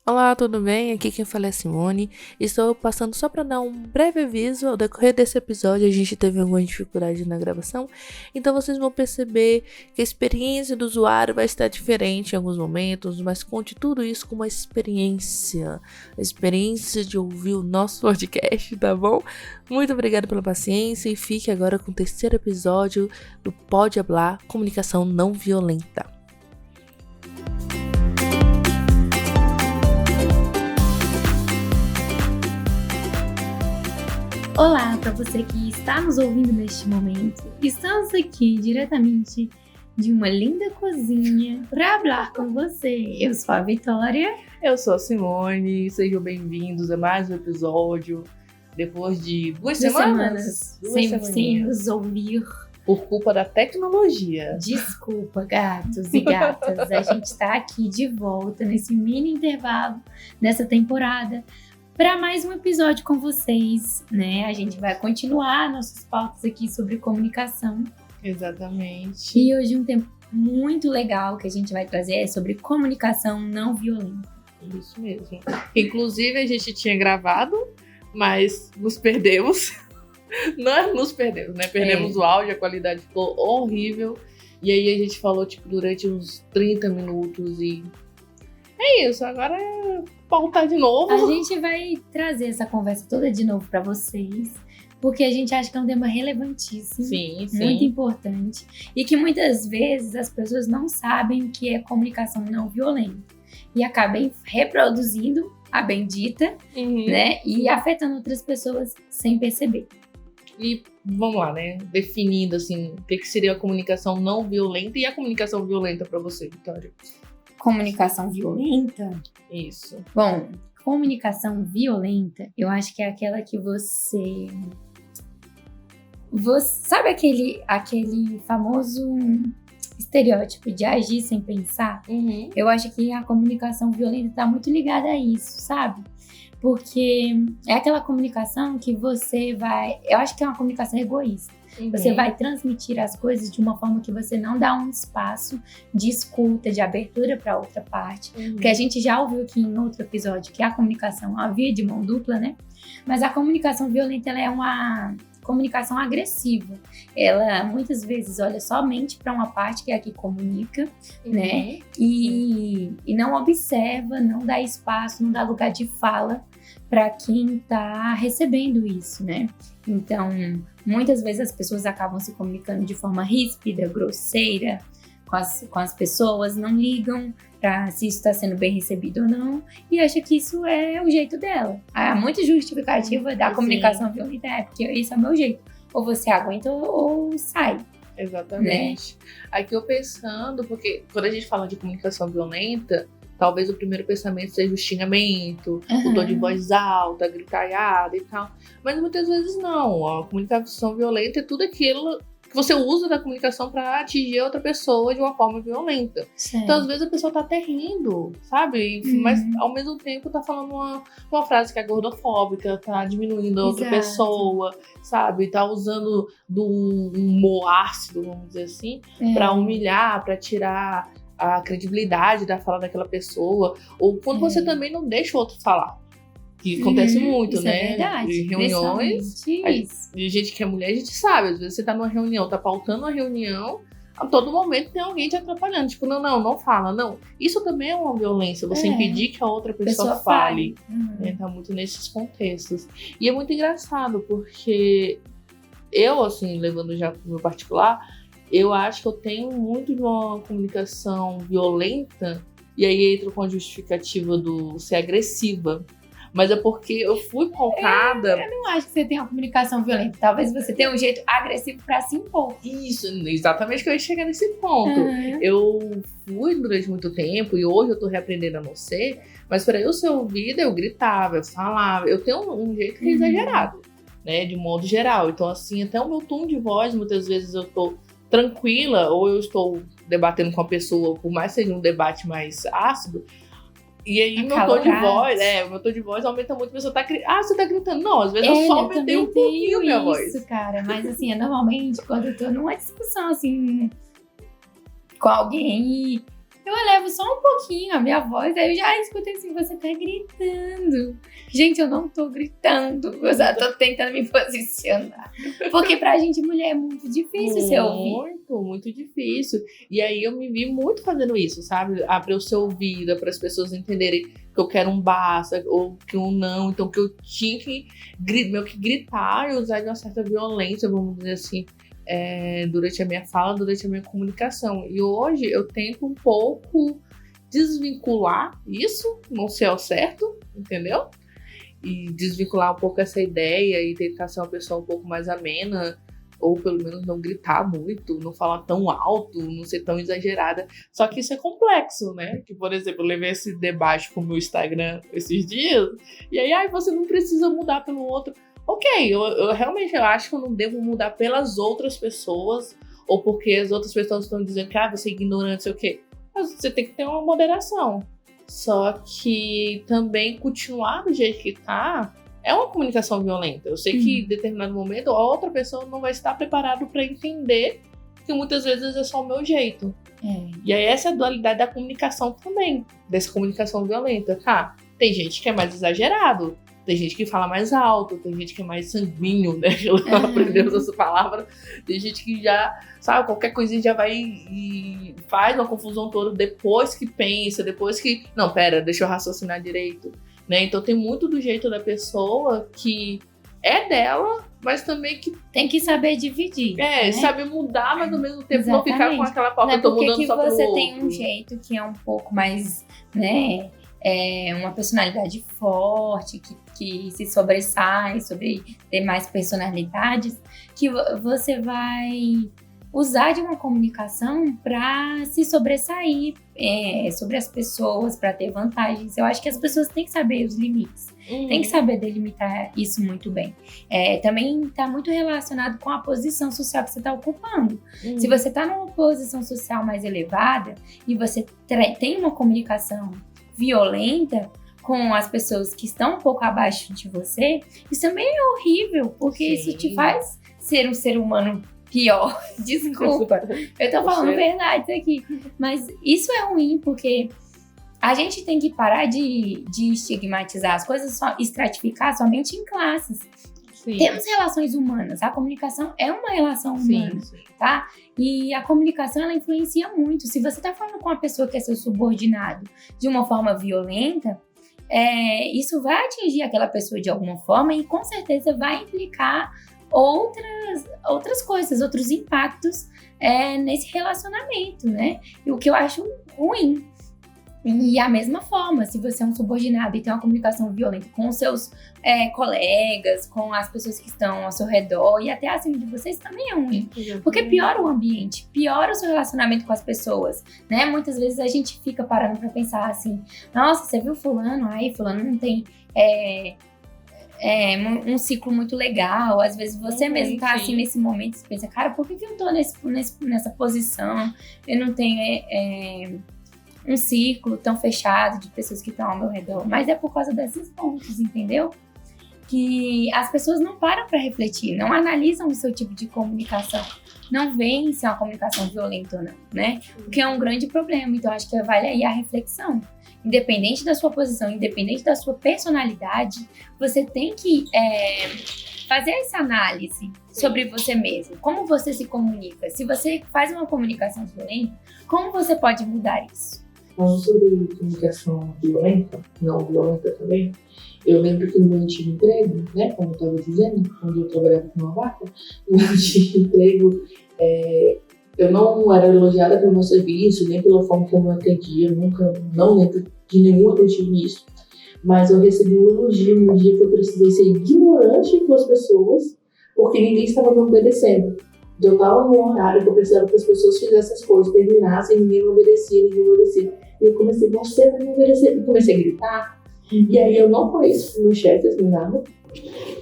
Olá, tudo bem? Aqui quem fala é a Simone. Estou passando só para dar um breve aviso. Ao decorrer desse episódio, a gente teve alguma dificuldade na gravação, então vocês vão perceber que a experiência do usuário vai estar diferente em alguns momentos, mas conte tudo isso como uma experiência, a experiência de ouvir o nosso podcast, tá bom? Muito obrigada pela paciência e fique agora com o terceiro episódio do Pode Hablar, Comunicação Não Violenta. Olá para você que está nos ouvindo neste momento. Estamos aqui diretamente de uma linda cozinha para falar com você. Eu sou a Vitória. Eu sou a Simone. Sejam bem-vindos a mais um episódio. Depois de duas semanas sem nos ouvir. Por culpa da tecnologia. Desculpa, gatos e gatas. A gente está aqui de volta nesse mini intervalo dessa temporada para mais um episódio com vocês, né? A gente vai continuar nossas pautas aqui sobre comunicação. Exatamente. E hoje um tema muito legal que a gente vai trazer é sobre comunicação não violenta. Isso mesmo. Inclusive a gente tinha gravado, mas nos perdemos. Nós nos perdemos, né? Perdemos o áudio, a qualidade ficou horrível. E aí a gente falou, durante uns 30 minutos e... É isso, agora é pautar de novo. A gente vai trazer essa conversa toda de novo para vocês, porque a gente acha que é um tema relevantíssimo, sim. muito importante, e que muitas vezes as pessoas não sabem o que é comunicação não violenta e acabam reproduzindo a bendita, né, e afetando outras pessoas sem perceber. E vamos lá, né? Definindo assim, o que seria a comunicação não violenta e a comunicação violenta para você, Vitória? Comunicação violenta? Isso. Bom, comunicação violenta, eu acho que é aquela que você sabe aquele famoso estereótipo de agir sem pensar? Eu acho que a comunicação violenta está muito ligada a isso, sabe? Porque é aquela comunicação que você vai... Eu acho que é uma comunicação egoísta. Você vai transmitir as coisas de uma forma que você não dá um espaço de escuta, de abertura para outra parte. Porque a gente já ouviu aqui em outro episódio que a comunicação é uma via de mão dupla, né? Mas a comunicação violenta, ela é uma comunicação agressiva. Ela muitas vezes olha somente para uma parte que é a que comunica, né? E não observa, não dá espaço, não dá lugar de fala para quem está recebendo isso, né? Então, muitas vezes as pessoas acabam se comunicando de forma ríspida, grosseira com as pessoas, não ligam para se isso está sendo bem recebido ou não, e acha que isso é o jeito dela. Há muita justificativa da comunicação violenta, porque esse é o meu jeito. Ou você aguenta ou sai. Exatamente. Né? Aqui eu pensando, porque quando a gente fala de comunicação violenta, talvez o primeiro pensamento seja o xingamento, o tom de voz alta, a gritaiada e tal. Mas muitas vezes não. A comunicação violenta é tudo aquilo que você usa da comunicação para atingir outra pessoa de uma forma violenta. Certo. Então, às vezes, a pessoa tá até rindo, sabe? Mas, ao mesmo tempo, tá falando uma frase que é gordofóbica, tá diminuindo a outra pessoa, sabe? Tá usando do humor ácido, vamos dizer assim, para humilhar, para tirar a credibilidade da fala daquela pessoa, ou quando você também não deixa o outro falar, que acontece muito, isso né? É verdade. De reuniões, de gente que é mulher, a gente sabe, às vezes você tá numa reunião, tá pautando uma reunião, a todo momento tem alguém te atrapalhando, tipo, não fala, não. Isso também é uma violência, você impedir que a outra pessoa fale. Né? Tá muito nesses contextos. E é muito engraçado, porque eu, assim, levando já pro meu particular, eu acho que eu tenho muito de uma comunicação violenta, e aí entra com a justificativa do ser agressiva. Mas é porque eu fui pautada... Eu não acho que você tenha uma comunicação violenta. Talvez você tenha um jeito agressivo pra se impor. Isso, exatamente que eu ia chegar nesse ponto. Eu fui durante muito tempo, e hoje eu tô reaprendendo a não ser, mas para eu ser ouvida, eu gritava, eu falava. Eu tenho um jeito que é exagerado, né, de modo geral. Então, assim, até o meu tom de voz, muitas vezes eu tô tranquila, ou eu estou debatendo com a pessoa, por mais que seja um debate mais ácido, e aí meu tom de voz aumenta muito, a pessoa tá você tá gritando. Não, às vezes eu só aumentei um pouquinho minha voz. Isso, cara, mas assim, normalmente quando eu tô numa discussão assim com alguém eu elevo só um pouquinho a minha voz, aí eu já escutei assim, você tá gritando. Gente, eu não tô gritando, eu só tô tentando me posicionar. Porque pra gente mulher é muito difícil ser ouvir. Muito difícil. E aí eu me vi muito fazendo isso, sabe? Abrir o seu ouvido para as pessoas entenderem que eu quero um basta ou que um não. Então que eu tinha que meio que gritar e usar de uma certa violência, vamos dizer assim, durante a minha fala, durante a minha comunicação. E hoje eu tento um pouco desvincular isso, não sei ao certo, entendeu? E desvincular um pouco essa ideia e tentar ser uma pessoa um pouco mais amena, ou pelo menos não gritar muito, não falar tão alto, não ser tão exagerada. Só que isso é complexo, né? Que, por exemplo, eu levei esse debate com o meu Instagram esses dias, e aí você não precisa mudar pelo outro. Ok, eu realmente acho que eu não devo mudar pelas outras pessoas, ou porque as outras pessoas estão dizendo que você é ignorante, não sei o quê. Mas você tem que ter uma moderação. Só que também continuar do jeito que tá é uma comunicação violenta. Eu sei que em determinado momento a outra pessoa não vai estar preparada para entender que muitas vezes é só o meu jeito. E aí essa é a dualidade da comunicação também, dessa comunicação violenta. Tá, tem gente que é mais exagerado, tem gente que fala mais alto, tem gente que é mais sanguíneo, né? Aprendemos essa palavra. Tem gente que já, sabe, qualquer coisinha já vai e faz uma confusão toda depois que pensa, depois que... Não, pera, deixa eu raciocinar direito. Né? Então tem muito do jeito da pessoa que é dela, mas também que tem que saber dividir. Né? Saber mudar, mas ao mesmo tempo não ficar com aquela pauta, eu tô mudando só pelo outro. Porque você tem um jeito que é um pouco mais, né, uma personalidade forte, que se sobressai sobre demais personalidades, que você vai usar de uma comunicação para se sobressair sobre as pessoas, para ter vantagens. Eu acho que as pessoas têm que saber os limites, têm que saber delimitar isso muito bem. Também está muito relacionado com a posição social que você está ocupando. Se você está numa posição social mais elevada e você tem uma comunicação violenta com as pessoas que estão um pouco abaixo de você, isso também é horrível, porque isso te faz ser um ser humano pior. Desculpa, eu tô falando verdade aqui. Mas isso é ruim, porque a gente tem que parar de estigmatizar as coisas, só estratificar somente em classes. Temos relações humanas, a comunicação é uma relação humana, tá? E a comunicação, ela influencia muito. Se você tá falando com uma pessoa que é seu subordinado de uma forma violenta, isso vai atingir aquela pessoa de alguma forma e com certeza vai implicar outras coisas, outros impactos nesse relacionamento, né? E o que eu acho ruim. E a mesma forma, se você é um subordinado e tem uma comunicação violenta com os seus colegas, com as pessoas que estão ao seu redor e até acima de vocês, também é ruim. Porque piora o ambiente, piora o seu relacionamento com as pessoas, né? Muitas vezes a gente fica parando pra pensar assim, nossa, você viu fulano? Aí fulano não tem um ciclo muito legal. Às vezes você mesmo tá assim nesse momento, você pensa, cara, por que eu tô nessa posição? Eu não tenho um ciclo tão fechado de pessoas que estão ao meu redor. Mas é por causa desses pontos, entendeu? Que as pessoas não param para refletir, não analisam o seu tipo de comunicação, não veem se é uma comunicação violenta ou não, né? O que é um grande problema. Então acho que vale aí a reflexão. Independente da sua posição, independente da sua personalidade, você tem que fazer essa análise sobre você mesmo. Como você se comunica? Se você faz uma comunicação violenta, como você pode mudar isso? Falando sobre comunicação violenta, não violenta também, eu lembro que no meu antigo emprego, né, como eu estava dizendo, quando eu trabalhava com uma vaca, no meu antigo emprego, eu não era elogiada pelo meu serviço, nem pela forma como eu atendia, não lembro de nenhum elogio nisso, mas eu recebi um elogio no dia que eu precisei ser ignorante com as pessoas, porque ninguém estava me obedecendo. Eu estava num horário que eu precisava que as pessoas fizessem as coisas, terminassem, ninguém me obedecia. E eu comecei, você vai me obedecer. E comecei a gritar. E aí eu não falei isso para meus chefes, nem nada.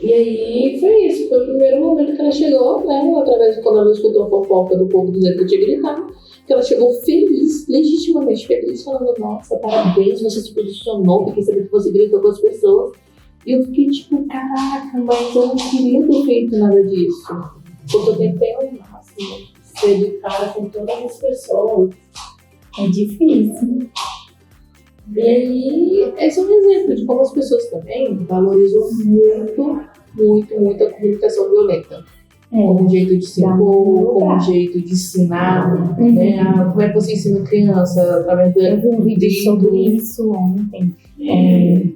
E aí foi isso. Foi o primeiro momento que ela chegou, né? Através de quando ela escutou a fofoca do povo dizendo que eu tinha gritado. Que ela chegou feliz, legitimamente feliz, falando, nossa, parabéns, você se posicionou, fiquei sabendo que você gritou com as pessoas. E eu fiquei tipo, caraca, mas eu não queria ter feito nada disso. Porque eu tentei ao máximo ser educada com todas as pessoas. É difícil. E aí, esse é um exemplo de como as pessoas também valorizam muito a comunicação violenta. Como um jeito de se impor, como um jeito de ensinar, né? Como é que você ensina criança através do... Eu vi um vídeo sobre isso ontem,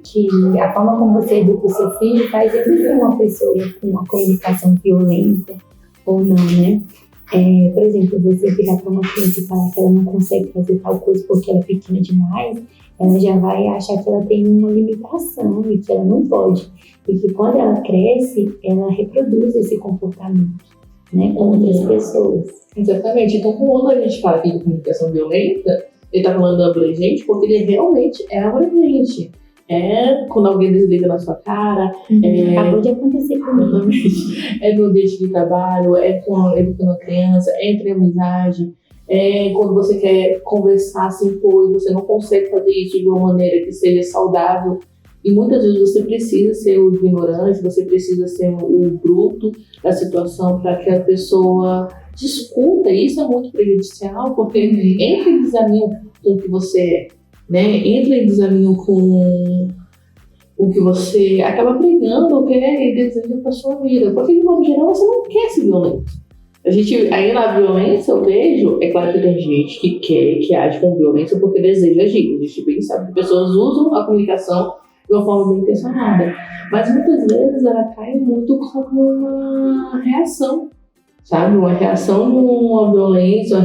que a forma como você educa o seu filho faz ele ser uma pessoa com uma comunicação violenta ou não, né? Por exemplo, você virar para uma criança e falar que ela não consegue fazer tal coisa porque ela é pequena demais, ela já vai achar que ela tem uma limitação e que ela não pode. E que quando ela cresce, ela reproduz esse comportamento, né, com outras pessoas. Exatamente. Então, quando a gente fala aqui de comunicação violenta, ele está falando abrangente porque ele realmente é abrangente. Quando alguém desliga na sua cara. Acabou de acontecer comigo. É no ambiente de trabalho, educando a criança, entre amizade. Quando você quer conversar, se impor, e você não consegue fazer isso de uma maneira que seja saudável. E muitas vezes você precisa ser o ignorante, você precisa ser o bruto da situação para que a pessoa te escuta. E isso é muito prejudicial, porque entra em desalinho com o que você é, né? Entra em desalinho com o que você acaba pregando ou quer e deseja para sua vida. Porque, de modo geral, você não quer ser violento. Aí na violência, eu vejo, é claro que tem gente que age com violência porque deseja agir. A gente bem sabe que pessoas usam a comunicação de uma forma bem intencionada. Mas muitas vezes ela cai muito como uma reação, sabe? Uma reação de uma violência,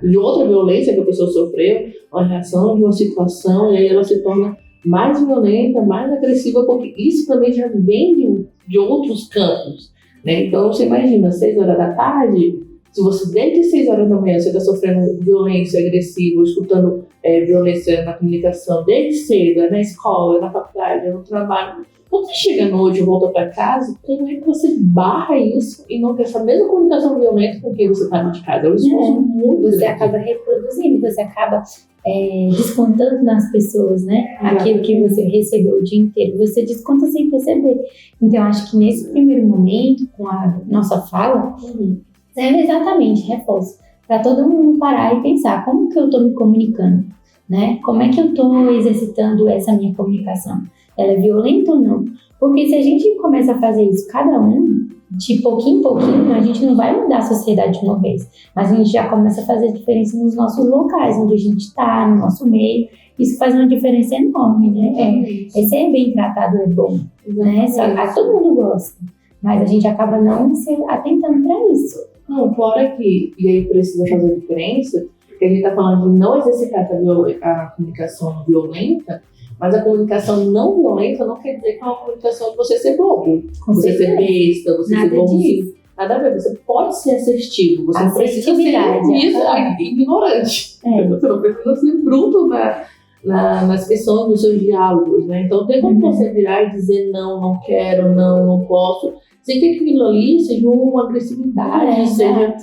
de outra violência que a pessoa sofreu, uma reação de uma situação, e aí ela se torna mais violenta, mais agressiva, porque isso também já vem de outros campos, né? Então você imagina, 6 horas da tarde, se você desde 6 horas da manhã você está sofrendo violência agressiva, escutando violência na comunicação desde cedo, na escola, na faculdade, no trabalho, quando você chega à noite e volta para casa, como é que você barra isso e não ter essa mesma comunicação violenta com quem você está de casa? É um esforço muito Você grande. acaba reproduzindo, você acaba descontando nas pessoas, né? Aquilo que você recebeu o dia inteiro, você desconta sem perceber. Então, eu acho que nesse primeiro momento, com a nossa fala, serve exatamente, reforço, para todo mundo parar e pensar como que eu estou me comunicando, né? Como é que eu estou exercitando essa minha comunicação? Ela é violenta ou não? Porque se a gente começa a fazer isso cada um, de pouquinho em pouquinho, a gente não vai mudar a sociedade de uma vez, mas a gente já começa a fazer diferença nos nossos locais, onde a gente está, no nosso meio. Isso faz uma diferença enorme, né? Ser bem tratado é bom, né? Todo mundo gosta, mas a gente acaba não se atentando para isso. Não, fora que, e aí precisa fazer diferença, que a gente está falando de não exercitar a comunicação violenta, mas a comunicação não violenta não quer dizer que é uma comunicação de você ser bobo, você ser besta, você ser bonzinho. Nada a ver, você pode ser assertivo, você não precisa ser ignorante. Você não precisa ser bruto nas questões dos seus diálogos, né? Então tem como você virar e dizer não quero, não posso, sem que aquilo ali seja uma agressividade, seja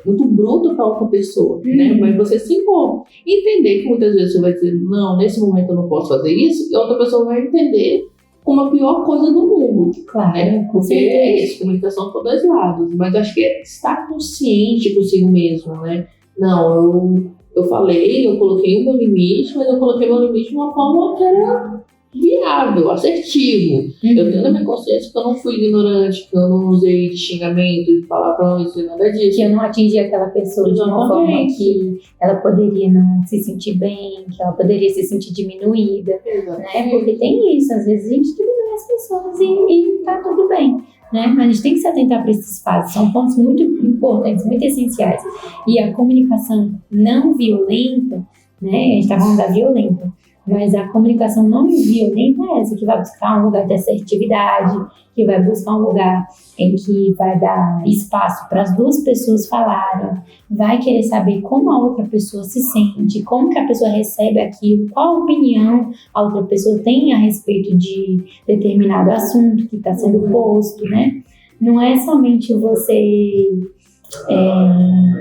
muito bruto para outra pessoa, né? Mas você se impor. Entender que muitas vezes você vai dizer, não, nesse momento eu não posso fazer isso, e a outra pessoa vai entender como a pior coisa do mundo. Claro, né? Porque é isso, comunicação por dois lados. Mas eu acho que é estar consciente consigo mesmo, né? Não, eu falei, eu coloquei o meu limite, mas eu coloquei o meu limite de uma forma que era viável, assertivo. Eu tenho na minha consciência que eu não fui ignorante, que eu não usei de xingamento, de palavrões, nada disso. Que eu não atingi aquela pessoa de uma forma que ela poderia não se sentir bem, que ela poderia se sentir diminuída, né? Porque tem isso, às vezes a gente diminui as pessoas e tá tudo bem, né? Mas a gente tem que se atentar para esses fatos, são pontos muito importantes, muito essenciais. E a comunicação não violenta, né? A gente tá falando da violenta, mas a comunicação não violenta é essa, que vai buscar um lugar de assertividade, que vai buscar um lugar em que vai dar espaço para as duas pessoas falarem, vai querer saber como a outra pessoa se sente, como que a pessoa recebe aquilo, qual opinião a outra pessoa tem a respeito de determinado assunto que está sendo posto, né? Não é somente você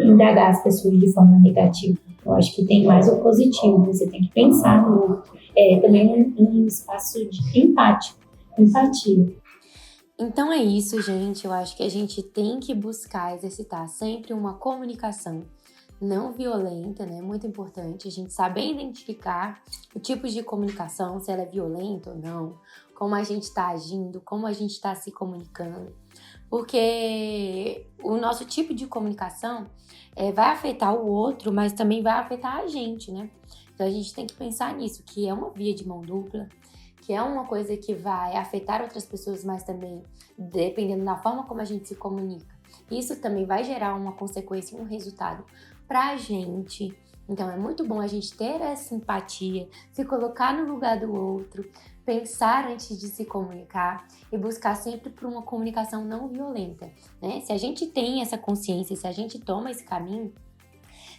indagar as pessoas de forma negativa. Eu acho que tem mais o positivo, você tem que pensar no outro. Também um espaço de empatia. Então é isso, gente. Eu acho que a gente tem que buscar exercitar sempre uma comunicação não violenta, né? Muito importante a gente saber identificar o tipo de comunicação, se ela é violenta ou não, como a gente está agindo, como a gente está se comunicando. Porque o nosso tipo de comunicação vai afetar o outro, mas também vai afetar a gente, né? Então a gente tem que pensar nisso, que é uma via de mão dupla, que é uma coisa que vai afetar outras pessoas, mas também dependendo da forma como a gente se comunica. Isso também vai gerar uma consequência, um resultado pra gente. Então é muito bom a gente ter essa empatia, se colocar no lugar do outro, pensar antes de se comunicar e buscar sempre por uma comunicação não violenta, né? Se a gente tem essa consciência, se a gente toma esse caminho,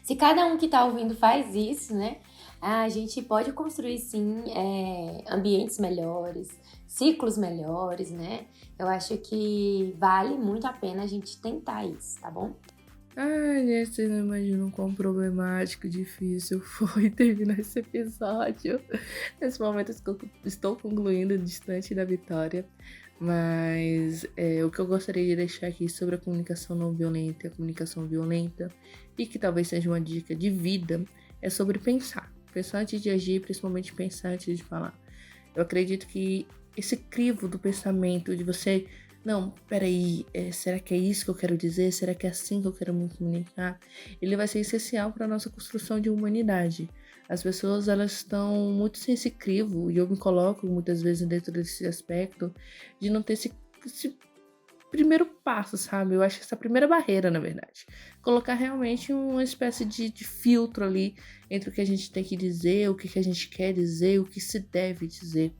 se cada um que está ouvindo faz isso, né? A gente pode construir, sim, ambientes melhores, ciclos melhores, né? Eu acho que vale muito a pena a gente tentar isso, tá bom? Ai, gente, vocês não imaginam quão problemático, difícil foi terminar esse episódio. Nesse momento estou concluindo distante da vitória, mas o que eu gostaria de deixar aqui sobre a comunicação não violenta e a comunicação violenta, e que talvez seja uma dica de vida, é sobre pensar. Pensar antes de agir, principalmente pensar antes de falar. Eu acredito que esse crivo do pensamento, de você... Não, peraí, será que é isso que eu quero dizer? Será que é assim que eu quero me comunicar? Ele vai ser essencial para a nossa construção de humanidade. As pessoas, elas estão muito sem esse crivo, e eu me coloco muitas vezes dentro desse aspecto, de não ter esse primeiro passo, sabe? Eu acho que essa primeira barreira, na verdade. Colocar realmente uma espécie de filtro ali entre o que a gente tem que dizer, o que a gente quer dizer, o que se deve dizer.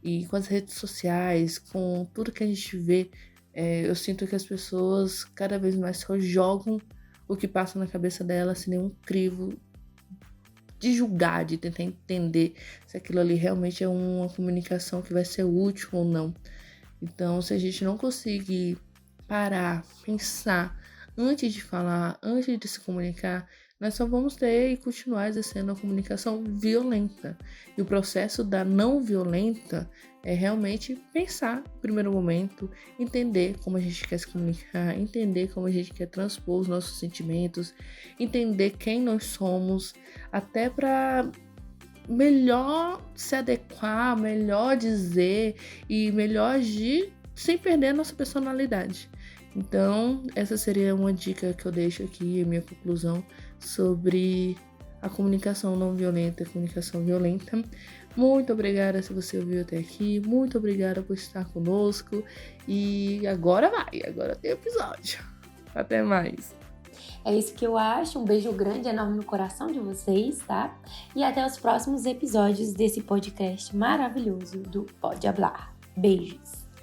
E com as redes sociais, com tudo que a gente vê, eu sinto que as pessoas cada vez mais só jogam o que passa na cabeça delas sem nenhum crivo de julgar, de tentar entender se aquilo ali realmente é uma comunicação que vai ser útil ou não. Então, se a gente não conseguir parar, pensar antes de falar, antes de se comunicar, nós só vamos ter e continuar exercendo a comunicação violenta. E o processo da não violenta é realmente pensar no primeiro momento, entender como a gente quer se comunicar, entender como a gente quer transpor os nossos sentimentos, entender quem nós somos, até para melhor se adequar, melhor dizer e melhor agir sem perder a nossa personalidade. Então, essa seria uma dica que eu deixo aqui, a minha conclusão sobre a comunicação não violenta e a comunicação violenta. Muito obrigada se você ouviu até aqui, muito obrigada por estar conosco e agora tem episódio. Até mais! É isso que eu acho. Um beijo grande, enorme no coração de vocês, tá? E até os próximos episódios desse podcast maravilhoso do Pode Hablar. Beijos!